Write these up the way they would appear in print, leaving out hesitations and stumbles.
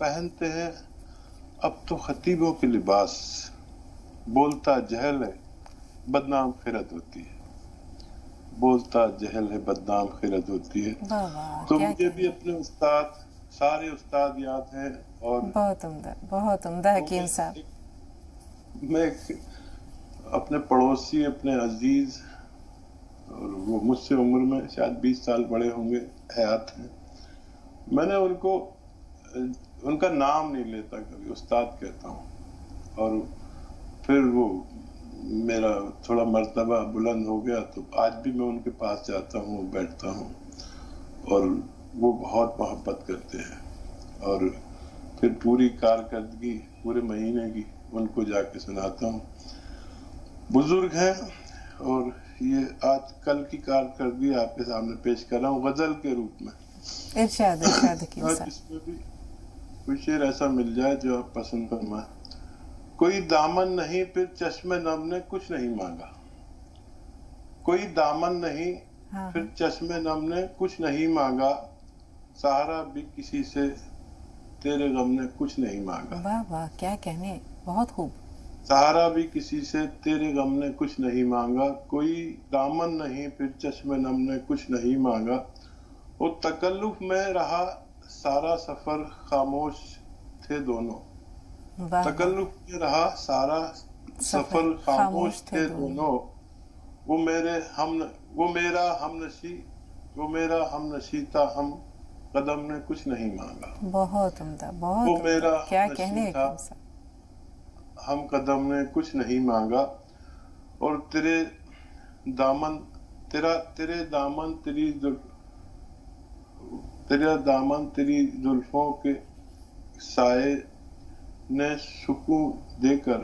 پہنتے ہیں اب تو خطیبوں کے لباس، بولتا جہل ہے بدنام خرد ہوتی ہے، بولتا جہل ہے بدنام خرد ہوتی ہے. تو مجھے بھی اپنے استاد، سارے استاد یاد ہیں. اور بہت عمدہ، بہت عمدہ حکیم صاحب. میں اپنے پڑوسی، اپنے عزیز، اور وہ مجھ سے عمر میں شاید 20 سال بڑے ہوں گے، حیات ہیں. میں نے ان کا نام نہیں لیتا، کبھی استاد کہتا ہوں. اور پھر وہ میرا تھوڑا مرتبہ بلند ہو گیا تو آج بھی میں ان کے پاس جاتا ہوں، بیٹھتا ہوں، اور وہ بہت محبت کرتے ہیں. اور پھر پوری کارکردگی پورے مہینے کی ان کو جا کے سناتا ہوں. بزرگ ہیں، اور یہ آج کل کی کارکردگی آپ کے سامنے پیش کر رہا ہوں غزل کے روپ میں. ارشاد ارشاد حکیم صاحب. اس میں بھی کوئی شعر ایسا مل جائے جو آپ پسند فرمائیں. کوئی دامن نہیں پھر چشم نم نے کچھ نہیں مانگا، کوئی دامن نہیں پھر چشم نم نے کچھ نہیں مانگا، سہارا بھی کسی سے تیرے غم نے کچھ نہیں مانگا. واہ واہ، کیا کہنے، بہت خوب. سہارا بھی کسی سے تیرے غم نے کچھ نہیں مانگا، کوئی دامن نہیں پھر چشم نم نے کچھ نہیں مانگا. وہ تکلف میں رہا سارا سفر خاموش تھے دونوں، تکلف میں رہا سارا سفر خاموش تھے دونوں. وہ میرا ہم نشی تھا، ہم قدم نے کچھ نہیں مانگا. بہت عمدہ، بہت عمدہ، کیا کہنے تھا، ہم قدم نے کچھ نہیں مانگا. اور تیرے دامن تیری زلفوں کے سائے نے سکون دے کر،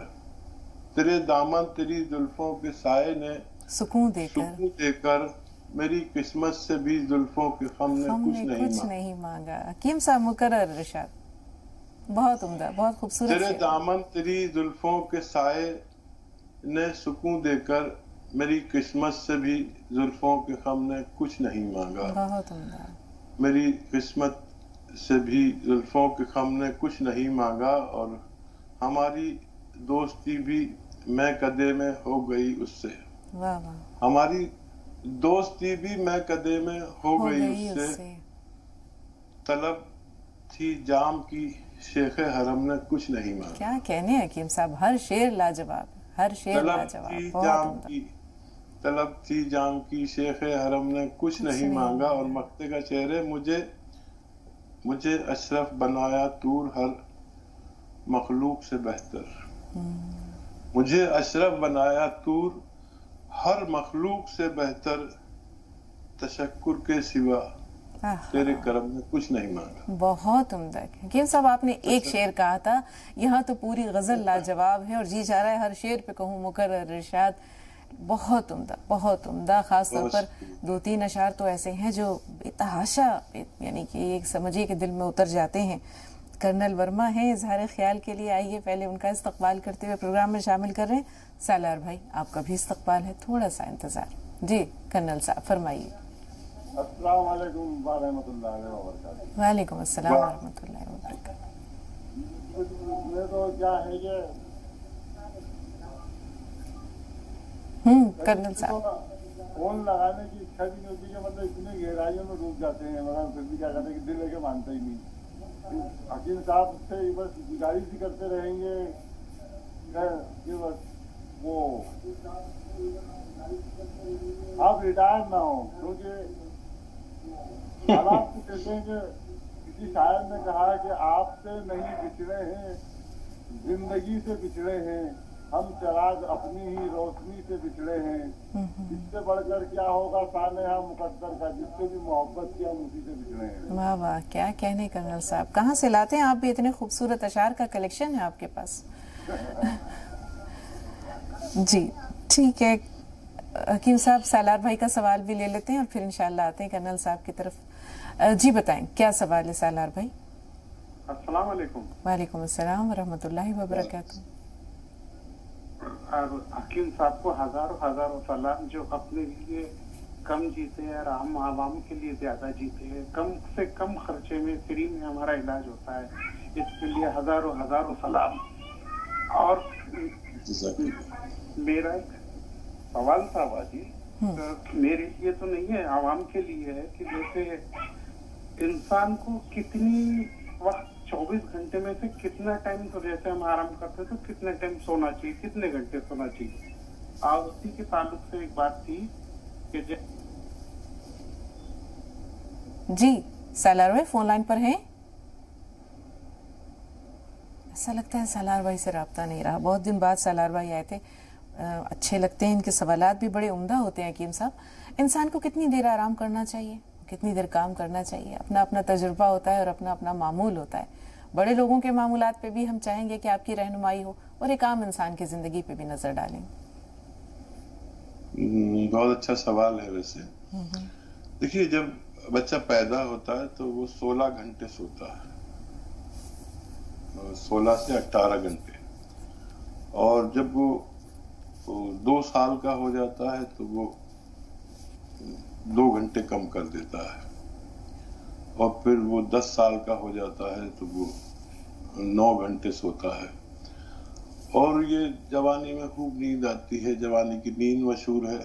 تیرے دامن تیری زلفوں کے سائے نے سکون دے کر میری قسمت سے بھی زلفوں کے غم نے کچھ نہیں مانگا. حکیم صاحب مکرر ارشاد. بہت عمدہ، بہت خوبصورت. تیرے دامن تیری زلفوں کے سائے نے سکون دے کر میری قسمت سے بھی زلفوں کے غم نے کچھ نہیں مانگا. بہت عمدہ. میری قسمت سے بھی زلفوں کے غم نے کچھ نہیں مانگا. اور ہماری دوستی بھی میں قدے میں ہو گئی اس سے. واہ واہ. ہماری دوستی بھی میں قدے میں ہو گئی اس سے. طلب تھی جام کی شیخ حرم نے کچھ نہیں مانگا. کیا کہنے حکیم صاحب، ہر شعر لاجواب، ہر شعر لاجواب. طلب تھی جام کی شیخ حرم نے کچھ نہیں مانگا. اور مقتے کا شعر ہے، مجھے اشرف بنایا طور ہر مخلوق سے بہتر. مجھے اشرف بنایا طور ہر مخلوق سے بہتر، تشکر کے سوا تیرے کرم نے کچھ نہیں مانگا. بہت عمدہ. حکیم صاحب آپ نے ایک شعر کہا تھا، یہاں تو پوری غزل لاجواب ہے، اور جی چاہ رہا ہے ہر شعر پہ کہوں مکرر ارشاد. بہت عمدہ، بہت عمدہ. خاص طور پر 2-3 اشعار تو ایسے ہیں جو بے تحاشا، یعنی کہ ایک سمجھیے کہ دل میں اتر جاتے ہیں. کرنل ورما ہیں اظہار خیال کے لیے. آئیے پہلے ان کا استقبال کرتے ہوئے پروگرام میں شامل کر رہے ہیں. سالار بھائی آپ کا بھی استقبال ہے، تھوڑا سا انتظار. جی کرنل صاحب فرمائیے. السلام علیکم ورحمۃ اللہ وبرکاتہ. وعلیکم السلام ورحمۃ اللہ وبرکاتہ. یہ تو کیا ہے کہ کرنل صاحب فون لگانے کی اچھا بھی نہیں ہوتی کہ مطلب اتنی گہرائیوں میں ڈوب جاتے ہیں، مگر پھر بھی کیا کہتے ہیں کہ دل لے کے مانتا ہی نہیں. حکیم صاحب سے بس گزارش بھی کرتے رہیں گے کہ بس وہ آپ ریٹائر نہ ہو، کیونکہ حالات کو کہتے ہیں کہ کسی شاعر نے کہا کہ آپ سے نہیں بچھڑے ہیں، زندگی سے بچھڑے ہیں، ہم چراغ اپنی ہی روشنی سے بچھڑے ہیں. اس سے بڑھ کر کیا ہوگا سانحہ مقدر کا، جس سے بھی محبت کیا ہم اسی سے بچھڑے ہیں. واہ واہ، کیا کہنے کرنل صاحب. کہاں سے لاتے ہیں آپ بھی اتنے خوبصورت اشعار کا کلیکشن ہے آپ کے پاس. جی ٹھیک ہے حکیم صاحب، سالار بھائی کا سوال بھی لے لیتے ہیں اور پھر انشاءاللہ آتے ہیں کرنل صاحب کی طرف. جی بتائیں کیا سوال ہے سالار بھائی. السلام علیکم. وعلیکم السلام ورحمۃ اللہ وبرکاتہ. اور حکیم صاحب کو ہزاروں سلام، جو اپنے لیے کم جیتے اور عوام کے لیے زیادہ جیتے ہیں. کم سے کم خرچے میں فری میں ہمارا علاج ہوتا ہے. اس کے لیے ہزاروں ہزاروں سلام. اور میرا ایک سوال تھا باجی، میرے لیے تو نہیں ہے، عوام کے لیے ہے، کہ جیسے انسان کو کتنی وقت 24 گھنٹے میں سے کتنا ٹائم، تو جیسے ہم آرام کرتے تو کتنے ٹائم سونا چاہیے، کتنے گھنٹے سونا چاہیے. اور اسی کے تعلق سے ایک بات تھی کہ جی سالار بھائی فون لائن پر ہیں؟ ایسا لگتا ہے سالار بھائی سے رابطہ نہیں رہا. بہت دن بعد سالار بھائی آئے تھے. اچھے لگتے ہیں، ان کے سوالات بھی بڑے عمدہ ہوتے ہیں. حکیم صاحب، انسان کو کتنی دیر آرام کرنا چاہیے، کتنی دیر کام کرنا چاہیے؟ اپنا اپنا تجربہ ہوتا ہے اور اپنا اپنا معمول ہوتا ہے. بڑے لوگوں کے معمولات پہ بھی ہم چاہیں گے کہ آپ کی رہنمائی ہو، اور ایک عام انسان کی زندگی پہ بھی نظر ڈالیں. بہت اچھا سوال ہے. ویسے دیکھیے، جب بچہ پیدا ہوتا ہے تو وہ 16 گھنٹے سوتا ہے، 16 سے 18 گھنٹے. اور جب وہ 2 سال کا ہو جاتا ہے تو وہ 2 گھنٹے کم کر دیتا ہے. اور پھر وہ 10 سال کا ہو جاتا ہے تو وہ 9 گھنٹے سوتا ہے. اور یہ جوانی میں خوب نیند آتی ہے، جوانی کی نیند مشہور ہے.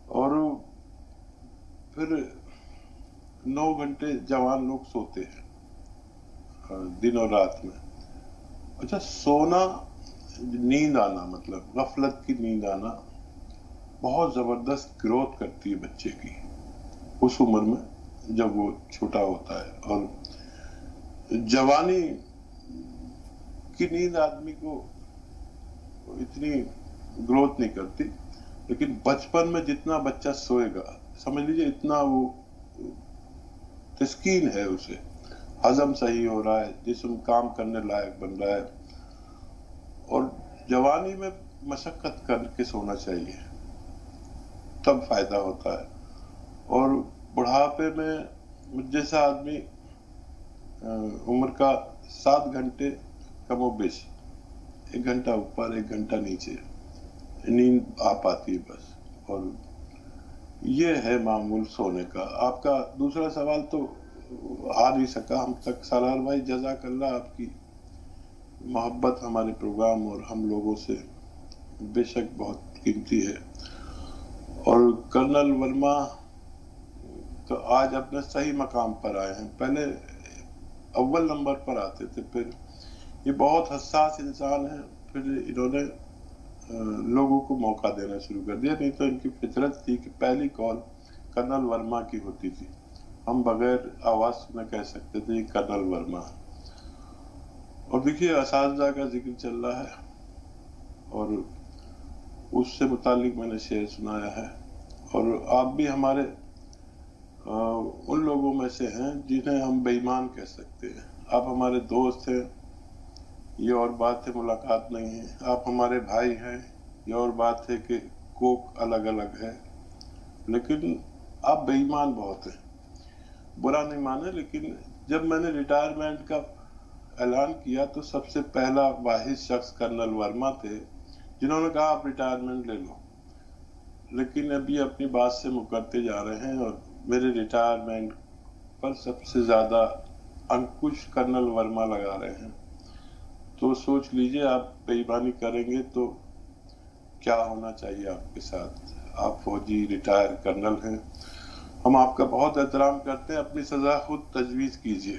اور پھر 9 گھنٹے جوان لوگ سوتے ہیں دن اور رات میں. اچھا، سونا، نیند آنا، مطلب غفلت کی نیند آنا بہت زبردست گروتھ کرتی ہے بچے کی اس عمر میں جب وہ چھوٹا ہوتا ہے. اور جوانی کی نیند آدمی کو اتنی گروتھ نہیں کرتی، لیکن بچپن میں جتنا بچہ سوئے گا، سمجھ لیجیے اتنا وہ تسکین ہے، اسے ہضم صحیح ہو رہا ہے، جسم کام کرنے لائق بن رہا ہے. اور جوانی میں مشقت کر کے سونا چاہیے، تب فائدہ ہوتا ہے. اور بڑھاپے میں مجھ جیسا آدمی عمر کا 7 گھنٹے کم و بیش، 1 گھنٹہ اوپر 1 گھنٹہ نیچے نیند آ پاتی ہے بس. اور یہ ہے معمول سونے کا. آپ کا دوسرا سوال تو آ نہیں سکا ہم تک. سالار بھائی جزاک اللہ، آپ کی محبت ہمارے پروگرام اور ہم لوگوں سے بے شک بہت قیمتی ہے. اور کرنل ورما تو آج اپنے صحیح مقام پر آئے ہیں. پہلے اول نمبر پر آتے تھے، پھر یہ بہت حساس انسان ہیں، پھر انہوں نے لوگوں کو موقع دینا شروع کر دیا. نہیں تو ان کی فطرت تھی کہ پہلی کال کرنل ورما کی ہوتی تھی. ہم بغیر آواز سنے کہہ سکتے تھے یہ کرنل ورما. اور دیکھیے، اساتذہ کا ذکر چل رہا ہے اور اس سے متعلق میں نے شعر سنایا ہے. اور آپ بھی ہمارے ان لوگوں میں سے ہیں جنہیں ہم بے ایمان کہہ سکتے ہیں. آپ ہمارے دوست ہیں، یہ اور بات ہے ملاقات نہیں ہے. آپ ہمارے بھائی ہیں، یہ اور بات ہے کہ کوک الگ الگ ہے. لیکن آپ بے ایمان بہت ہیں. برا نہیں مانے، لیکن جب میں نے ریٹائرمنٹ کا اعلان کیا تو سب سے پہلا واحد شخص کرنل ورما تھے جنہوں نے کہا آپ ریٹائرمنٹ لے لو. لیکن ابھی اپنی بات سے مکرتے جا رہے ہیں، اور میرے ریٹائرمنٹ پر سب سے زیادہ انکش کرنل ورما لگا رہے ہیں. تو سوچ لیجئے، آپ بے ایمانی کریں گے تو کیا ہونا چاہیے آپ کے ساتھ. آپ فوجی ریٹائر کرنل ہیں، ہم آپ کا بہت احترام کرتے ہیں. اپنی سزا خود تجویز کیجئے.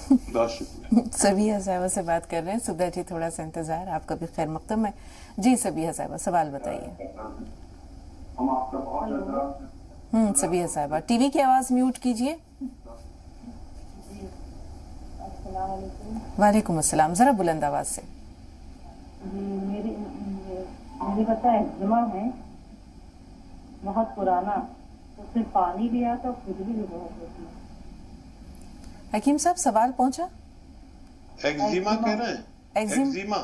بہت شکریہ. سبیہ صاحبہ سے بات کر رہے ہیں. صبح جی تھوڑا سا انتظار، آپ کا بھی خیر مقدم ہے. جی سبیہ صاحبہ، سوال بتائیے. سبیہ صاحبہ، ٹی وی کی آواز میوٹ کیجئے. السلام علیکم. وعلیکم السلام. ذرا بلند آواز سے. جی میری بتا ایگزما ہے بہت پرانا، اس میں پانی بھی آتا اور کھجلی بھی بہت ہوتی ہے. حکیم صاحب سوال پہنچا؟ ایگزیما کہہ رہے ہیں؟ ایگزیما.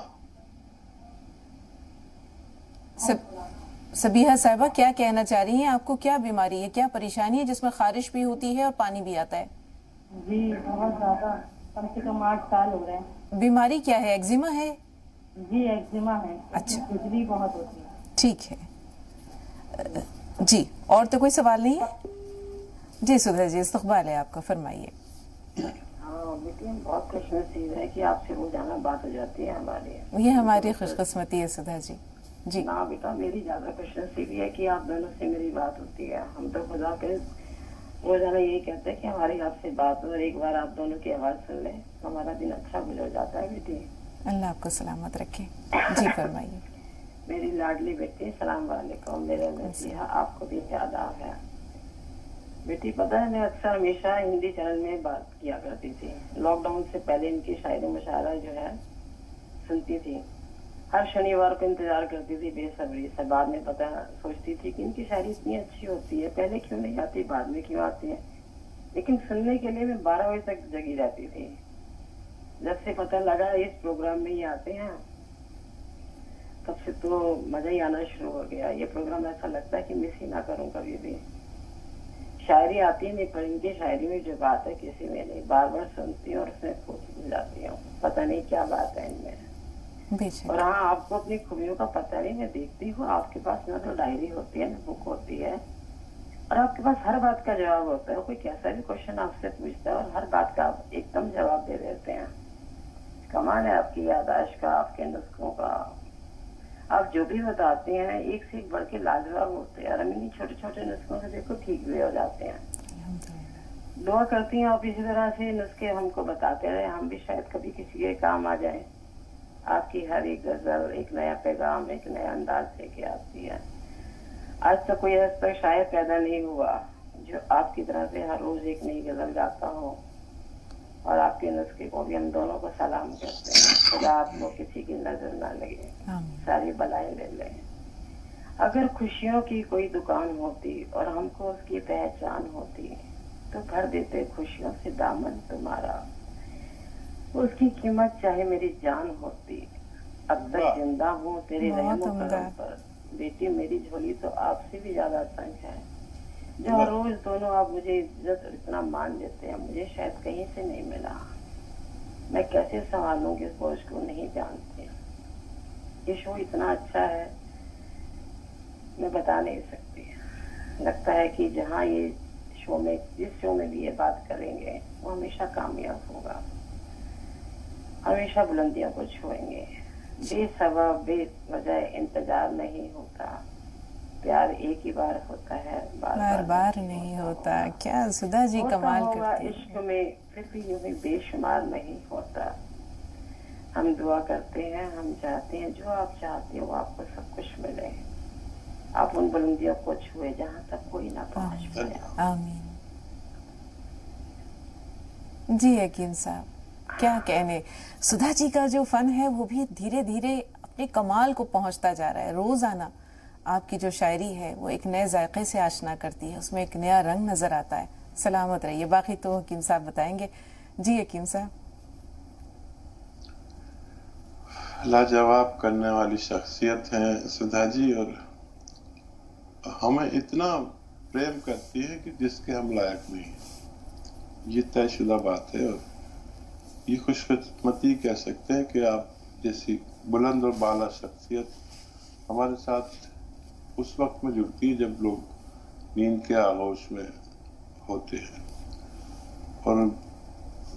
سبیہ صاحبہ کیا کہنا چاہ رہی ہیں؟ آپ کو کیا بیماری ہے، کیا پریشانی ہے جس میں خارش بھی ہوتی ہے اور پانی بھی آتا ہے؟ جی بہت زیادہ، کم سے کم 8 سال ہو رہے ہیں. بیماری کیا ہے؟ ایگزیما ہے؟ جی ایگزیما ہے. اچھا، کھجلی بہت ہوتی ہے. ٹھیک ہے. جی اور تو کوئی سوال نہیں ہے؟ جی سدھا جی استقبال ہے آپ کا، فرمائیے. بیٹی ہم بہت خوش نصیب ہیں کہ آپ سے روزانہ بات ہو جاتی ہے ہماری. یہ ہماری خوش قسمتی ہے سدھا جی. جی نا بیٹا میری زیادہ خوش نصیبی ہے کہ آپ دونوں سے میری بات ہوتی ہے. ہم تو خدا کے روزانہ یہی کہتے ہیں کہ ہماری آپ سے بات ہو اور ایک بار آپ دونوں کی آواز سن لیں تو ہمارا دن اچھا گزر جاتا ہے. بیٹی اللہ آپ کو سلامت رکھے. جی فرمائیے. میری لاڈلی بیٹی السلام علیکم. میرے نصیحہ آپ کو بھی آداب ہے. بیٹی پتہ ہے میں اکثر ہمیشہ ہندی چینل میں بات کیا کرتی تھی. لاک ڈاؤن سے پہلے ان کی شاعری مشاعرہ جو ہے سنتی تھی. ہر شنیوار کو انتظار کرتی تھی بے صبری سے. بعد میں پتہ سوچتی تھی کہ ان کی شاعری اتنی اچھی ہوتی ہے پہلے کیوں نہیں آتی بعد میں کیوں آتی ہے. لیکن سننے کے لیے میں 12 بجے تک جگی رہتی تھی. جب سے پتہ لگا اس پروگرام میں یہ آتے ہیں تب سے تو مزہ ہی آنا شروع ہو گیا. یہ پروگرام ایسا لگتا ہے کہ مس ہی نہ کروں کبھی بھی. شاعری آتی ہے پر ان کی شاعری میں جو بات ہے کسی میں نہیں. بار بار سنتی ہوں اور اس میں کھو جاتی ہوں. پتہ نہیں کیا بات ہے ان میں. اور ہاں آپ کو اپنی خوبیوں کا پتہ نہیں. میں دیکھتی ہوں آپ کے پاس نہ تو ڈائری ہوتی ہے نہ بک ہوتی ہے اور آپ کے پاس ہر بات کا جواب ہوتا ہے. کوئی کیسا بھی کوشچن آپ سے پوچھتا ہے اور ہر بات کا آپ ایک دم جواب دے دیتے ہیں. کمال ہے آپ کی یاداشت کا, آپ کے نسخوں کا. آپ جو بھی بتاتے ہیں ایک سے ایک بڑھ کے لاجواب ہوتے ہیں. اور ہم انہیں چھوٹے چھوٹے نسخوں سے دیکھو ٹھیک بھی ہو جاتے ہیں. دعا کرتی ہیں آپ اسی طرح سے نسخے ہم کو بتاتے رہے. ہم بھی شاید کبھی کسی کے کام آ جائیں. آپ کی ہر ایک غزل ایک نیا پیغام ایک نیا انداز لے کے آتی ہے. آج تک کوئی ایسا شاعر پیدا نہیں ہوا جو آپ کی طرح سے ہر روز ایک نئی غزل گاتا ہو. اور آپ کے نسخے کو بھی ہم دونوں کو سلام کرتے ہیں. خدا آپ کو کسی کی نظر نہ لگے, ساری بلائیں لے لیں. اگر خوشیوں کی کوئی دکان ہوتی اور ہم کو اس کی پہچان ہوتی تو بھر دیتے خوشیوں سے دامن تمہارا. اس کی قیمت چاہے میری جان ہوتی. اب تک زندہ ہوں تیرے رحم و کرم پر. بیٹی میری جھولی تو آپ سے بھی زیادہ تنگ ہے. جو ہر روز دونوں آپ مجھے عزت اور اتنا مان دیتے ہیں مجھے شاید کہیں سے نہیں ملا. میں کیسے سنبھالوں گی اس بوجھ کو نہیں جانتے. یہ شو اتنا اچھا ہے میں بتا نہیں سکتی. لگتا ہے کہ جہاں یہ شو میں جس شو میں بھی یہ بات کریں گے وہ ہمیشہ کامیاب ہوگا, ہمیشہ بلندیوں کو چھوئیں گے. بے سبب بے وجہ انتظار نہیں ہوتا. پیار ایک ہی بار ہوتا ہے بار بار نہیں ہوتا. کیا سدھا جی کمال کرتی ہیں. عشق میں پھر بھی یوں ہی بے شمار نہیں ہوتا. ہم دعا کرتے ہیں ہم چاہتے ہیں جو آپ چاہتے ہیں وہ آپ کو سب کچھ ملے. آپ ان بلندیوں کو چھوئے جہاں تک کوئی نہ پہنچ پائے. آمین. جی حکیم صاحب کیا کہنے. سدھا جی کا جو فن ہے وہ بھی دھیرے دھیرے اپنے کمال کو پہنچتا جا رہا ہے. روزانہ آپ کی جو شاعری ہے وہ ایک نئے ذائقے سے آشنا کرتی ہے. اس میں ایک نیا رنگ نظر آتا ہے. سلامت رہیے. باقی تو حکیم صاحب بتائیں گے. جی حکیم صاحب. لاجواب کرنے والی شخصیت ہیں سدھا جی اور ہمیں اتنا پریم کرتی ہے کہ جس کے ہم لائق نہیں ہیں. یہ طے شدہ بات ہے اور یہ خوش قسمتی کہہ سکتے ہیں کہ آپ جیسی بلند اور بالا شخصیت ہمارے ساتھ اس وقت میں جڑتی ہے جب لوگ نیند کے آغوش میں ہوتے ہیں. اور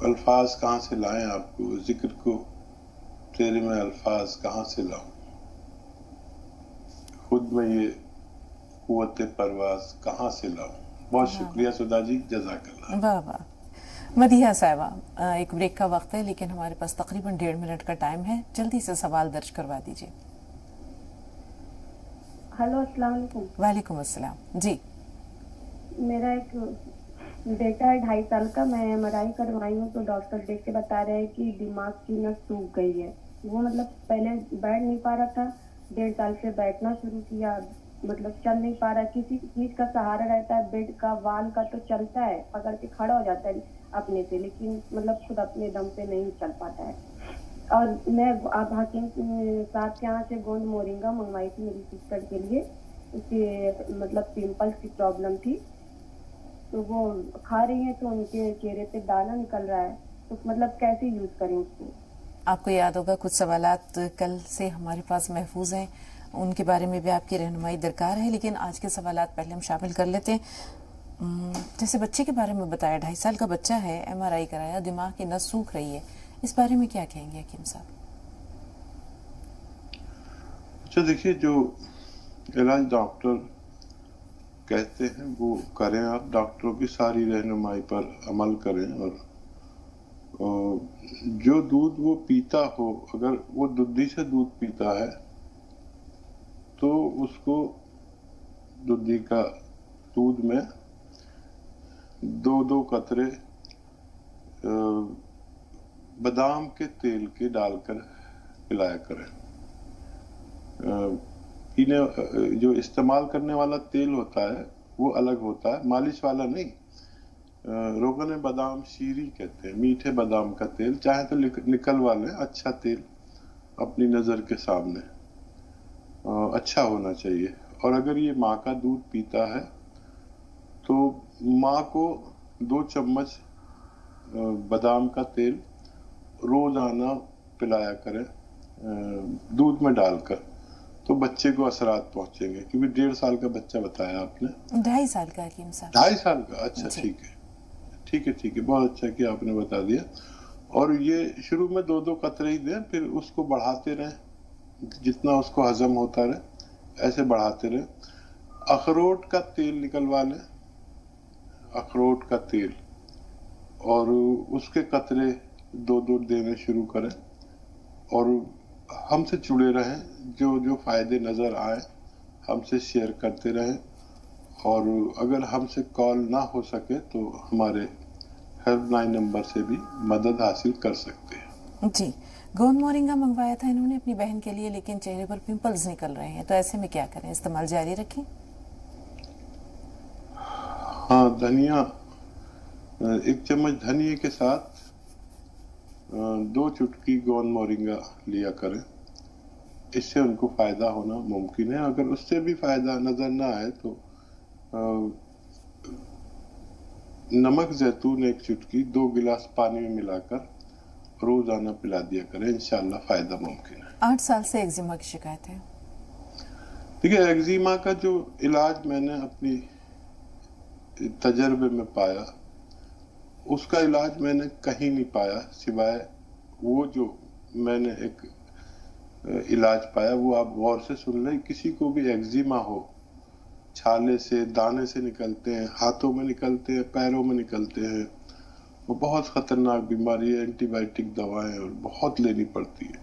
الفاظ کہاں سے لائیں آپ کو ذکر کو تیرے میں الفاظ کہاں سے لاؤں. خود میں یہ قوت پرواز کہاں سے لاؤں. بہت شکریہ سدھا جی. جزاک اللہ. واہ واہ. مدیحہ صاحبہ ایک بریک کا وقت ہے لیکن ہمارے پاس تقریباً 1.5 منٹ کا ٹائم ہے. جلدی سے سوال درج کروا دیجیے. ہلو السلام علیکم. وعلیکم السلام. جی میرا ایک بیٹا ہے 2.5 سال کا. میں ایم آر آئی کروائی ہوں تو ڈاکٹر دیکھ کے بتا رہے ہیں کہ دماغ کی نس سوکھ گئی ہے. وہ مطلب پہلے بیٹھ نہیں پا رہا تھا, 1.5 سال سے بیٹھنا شروع کیا. مطلب چل نہیں پا رہا. کسی چیز کا سہارا رہتا ہے, بیڈ کا وال کا تو چلتا ہے, پکڑ کے کھڑا ہو جاتا ہے اپنے سے, لیکن مطلب خود اپنے دم پہ نہیں چل پاتا ہے. اور میں آپ حکیم صاحب کے یہاں سے گوند مورنگا منگوائی تھی میری سسٹر کے لیے. اس کے مطلب پمپلس کی پرابلم تھی تو وہ کھا رہی ہیں تو ان کے چہرے پہ دانا نکل رہا ہے. تو مطلب کیسے یوز کریں اس کو. آپ کو یاد ہوگا کچھ سوالات کل سے ہمارے پاس محفوظ ہیں, ان کے بارے میں بھی آپ کی رہنمائی درکار ہے, لیکن آج کے سوالات پہلے ہم شامل کر لیتے ہیں. جیسے بچے کے بارے میں بتایا، 2.5 سال کا بچہ ہے، MRI کرایا، دماغ کی نس سوکھ رہی ہے، اس بارے میں کیا کہیں گے حکیم صاحب؟ اچھا دیکھیے، جو علاج ڈاکٹر کہتے ہیں وہ کریں، آپ ڈاکٹروں کی ساری رہنمائی پر عمل کریں، اور جو دودھ وہ پیتا ہو، اگر وہ دودھی سے دودھ پیتا ہے تو اس کو دودھی کا دودھ میں 2 قطرے بادام کے تیل کے ڈال کر پلایا کریں۔ جو استعمال کرنے والا تیل ہوتا ہے وہ الگ ہوتا ہے، مالش والا نہیں۔ روغن بادام شیری کہتے ہیں، میٹھے بادام کا تیل، چاہے تو نکلوا لیں، اچھا تیل اپنی نظر کے سامنے، اچھا ہونا چاہیے۔ اور اگر یہ ماں کا دودھ پیتا ہے تو ماں کو 2 چمچ بادام کا تیل روزانہ پلایا کریں دودھ میں ڈال کر، تو بچے کو اثرات پہنچیں گے، کیونکہ 1.5 سال کا بچہ بتایا آپ نے۔ 2.5 سال کا حکیم صاحب؟ 2.5 سال کا، اچھا ٹھیک ہے، بہت اچھا کہ آپ نے بتا دیا۔ اور یہ شروع میں 2 قطرے ہی دیں، پھر اس کو بڑھاتے رہیں، جتنا اس کو ہضم ہوتا رہے ایسے بڑھاتے رہیں۔ اخروٹ کا تیل نکلوا لیں، اخروٹ کا تیل، اور اس کے قطرے 2 دینے شروع کریں، اور ہم سے جڑے رہیں، جو فائدے نظر آئے ہم سے شیئر کرتے رہیں، اور اگر ہم سے کال نہ ہو سکے تو ہمارے ہیلپ لائن نمبر سے بھی مدد حاصل کر سکتے ہیں۔ جی، گوند مورنگا منگوایا تھا انہوں نے اپنی بہن کے لیے، لیکن چہرے پر پمپلز نکل رہے ہیں، تو ایسے میں کیا کریں؟ استعمال جاری رکھیں؟ ہاں، دھنیا، 1 چمچ دھنیے کے ساتھ 2 چٹکی گوند مورنگا لیا کریں، اس سے ان کو فائدہ ہونا ممکن ہے۔ اگر اس سے بھی فائدہ نظر نہ آئے تو نمک زیتون 1 چٹکی 2 گلاس پانی میں ملا کر روزانہ پلا دیا کریں، انشاءاللہ فائدہ ممکن ہے۔ 8 سال سے ایگزیما کی شکایت ہے؟ دیکھیے، ایگزیما کا جو علاج میں نے اپنی تجربے میں پایا، اس کا علاج میں نے کہیں نہیں پایا، سوائے وہ جو میں نے ایک علاج پایا، وہ آپ غور سے سن لیں۔ کسی کو بھی ایگزیما ہو، چھالے سے، دانے سے نکلتے ہیں، ہاتھوں میں نکلتے ہیں، پیروں میں نکلتے ہیں، وہ بہت خطرناک بیماری ہے، اینٹی بائیوٹک دوائیں اور بہت لینی پڑتی ہے،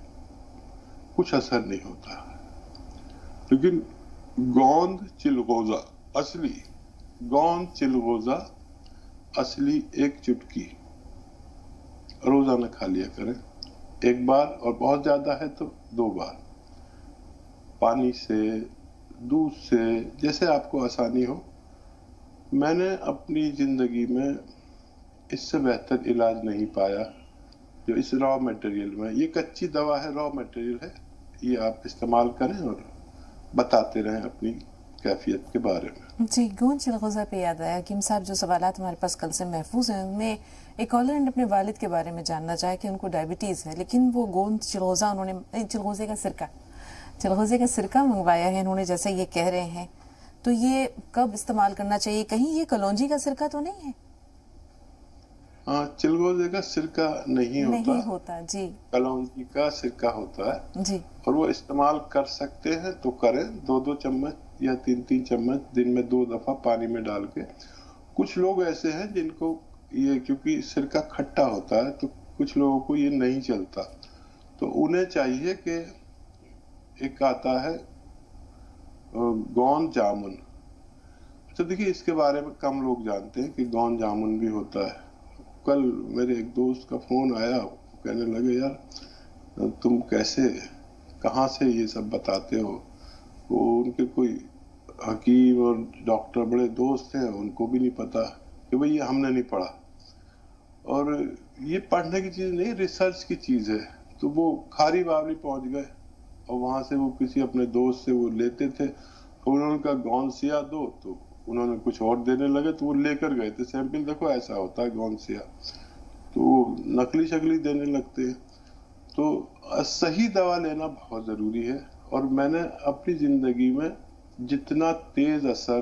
کچھ اثر نہیں ہوتا۔ لیکن گوند چلغوزہ اصلی 1 چٹکی روزانہ کھا لیا کریں، 1 بار، اور بہت زیادہ ہے تو 2 بار، پانی سے، دودھ سے، جیسے آپ کو آسانی ہو۔ میں نے اپنی زندگی میں اس سے بہتر علاج نہیں پایا جو اس را میٹیریل میں، یہ کچی دوا ہے، را میٹیریل ہے، یہ آپ استعمال کریں اور بتاتے رہیں اپنی کیفیت کے بارے میں۔ جی، گوند چلغوزہ پہ یاد آیا حکیم صاحب، جو سوالات ہمارے پاس کل سے محفوظ ہیں ان میں ایک کالر نے اپنے والد کے بارے میں جاننا چاہا کہ ان کو ڈائبٹیز ہے، لیکن وہ گوند چلغوزہ انہوں نے چلغوزے کا سرکہ منگوایا ہے انہوں نے، جیسا یہ کہہ رہے ہیں، تو یہ کب استعمال کرنا چاہیے؟ کہیں یہ کلونجی کا سرکہ تو نہیں ہے؟ ہاں، چلغوزے کا سرکہ نہیں ہوتا جی، کلونجی کا سرکہ ہوتا ہے جی، اور وہ استعمال کر سکتے ہیں تو کریں، 2 چمچ یا 3 چمچ دن میں 2 دفعہ پانی میں ڈال کے۔ کچھ لوگ ایسے ہیں جن کو یہ، کیونکہ سرکہ کھٹا ہوتا ہے تو کچھ لوگوں کو یہ نہیں چلتا، تو انہیں چاہیے کہ ایک آتا ہے گوند جامن۔ اچھا دیکھیے، اس کے بارے میں کم لوگ جانتے ہیں کہ گوند جامن بھی ہوتا ہے۔ کل میرے ایک دوست کا فون آیا، کہنے لگے یار تم کہاں سے یہ سب بتاتے ہو؟ وہ ان کے کوئی حکیم اور ڈاکٹر بڑے دوست ہیں، ان کو بھی نہیں پتا کہ بھئی یہ ہم نے نہیں پڑھا، اور یہ پڑھنے کی چیز نہیں، ریسرچ کی چیز ہے۔ تو وہ کھاری بابلی پہنچ گئے، اور وہاں سے وہ کسی اپنے دوست سے وہ لیتے تھے، انہوں نے کہا گوند سیاہ دو، تو انہوں نے کچھ اور دینے لگے، تو وہ لے کر گئے تھے سیمپل، دیکھو ایسا ہوتا ہے گوند سیاہ، تو وہ نقلی شکلی دینے لگتے ہیں۔ تو صحیح دوا لینا بہت ضروری ہے، اور میں نے اپنی زندگی میں جتنا تیز اثر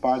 5